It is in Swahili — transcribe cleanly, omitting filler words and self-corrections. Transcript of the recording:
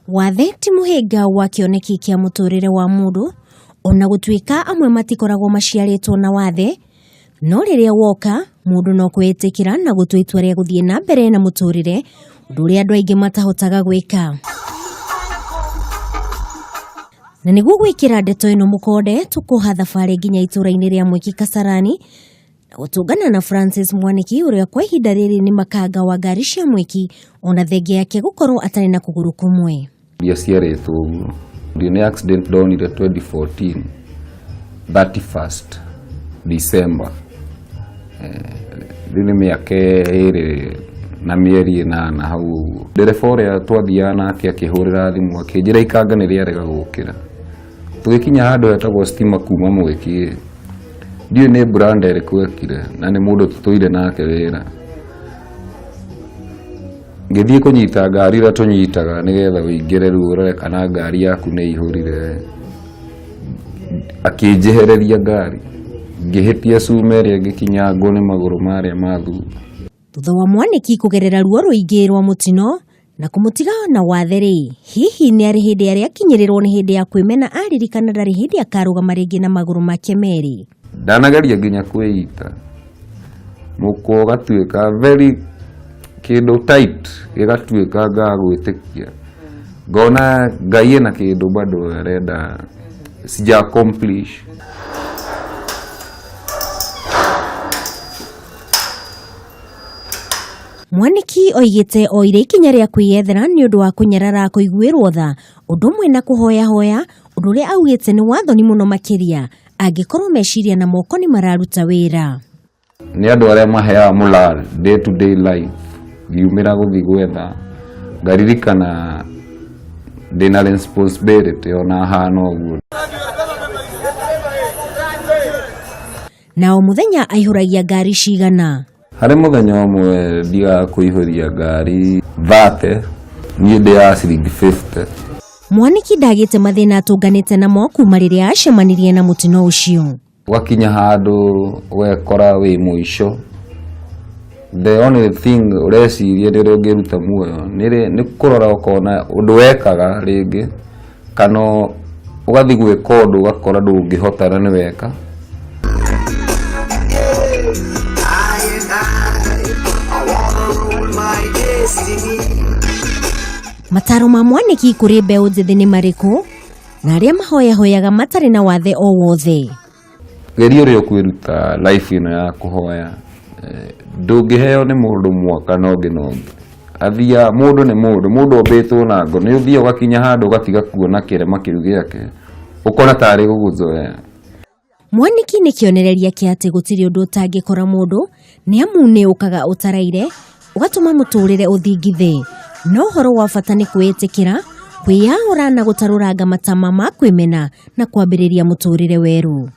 Wathe ti muhinga wa kioneki kia muturire wa mundu, ona gutuika amwe matikoragwo maciaritwo na wathe, no riria woka mundu no kwitikira na gutua itua ria guthie na mbere na muturire, undu uria andu aingi matahotaga gwika. Na niguo gwikira ndeto ino mukonde, tukuha thabari nginya itura-ini ria Mwiki Kasarani na gutungana na Francis Mwaniki uria kwa ihinda riri ni makanga wa ngari cia Mwiki, ona thenge yake gukorwo atari na kuguru kumwe. Ciaretwo uguo ni accident donire 2014 31st December ni miaka iri na mieri 8 hau uguo. Ndereba uria twathiaga nake akihurira thimu akinjira ikanga ni riarega gukira, tugikinya handu hetagwo stima kuma Mwiki, ndiu ni brand iriku ekire na ni mundu tutoire nake wira. Ngithie kunyita ngari ra tunyitaga nigetha uingire ru urore kana ngari yaku ni ihurire, akinjehereria ngari ngihitia cumeri ngikinya ngo ni maguru maria mathu. Thutha wa Mwaniki kugerera ruo ruingi rwa mutino na kumutiga na watheri, hihi ni ari hindi aria kinyirirwo ni hindi ya kwimena aririkana ndari hindi akarugama ringi na maguru make meri. Ndanageria nginya kwita muko gatuika very kindu tight igatuika ngagwitikia, ngona ngai na kindu bado arenda sija accomplish. Mwaniki oigite oire ikinya ria kwiyethera ni undu wa kunyarara kuiguirwo tha, undu mwe na kuhoya hoya, undu ria augite ni wathoni muno makiria angikorwo meciria na moko ni mararuta wira. Ni andu aria maheaga mulal day to day life, giumira guthi gwetha ngaririkana ndina responsibility ona hana uguo. Nao muthenya aihuragia ngari cigana. Hari muthenya umwe ndiga kuihuria ngari 30 ni ndi ya ciringi 50. Mwaniki ndagite mathina atunganite namo kuma riria acemanirie na mutino ucio. Wakinya handu wekora wi muico, the only thing ureciria riria ungiruta muoyo ni kurora ukona undu wekaga ringi kana ugathi gwika undu ugakora ndungihota na ni weka. Mataro ma Mwaniki kuri mbeu njithi ni mariku na aria mahoya hoyaga matari na wathe o wothe. Geria uri kwiruta life ino ya kuhoya, ndungiheo ni mundu mwaka no nginongi athia mundu ni mundu obetwo na ngo ni uthia ugakinya handu ugatiga kuona kirema kiru giake ukona tari guguzoea. Mwaniki ni kionereria kia ati gutiri undu utangikora mundu ni amu ni ukaga utaraire ugatuma muturire uthingithe, no horo wa bata ni kwitikira kwiyahura na gutaruranga matama ma kwimena na kwambiriria muturire weru.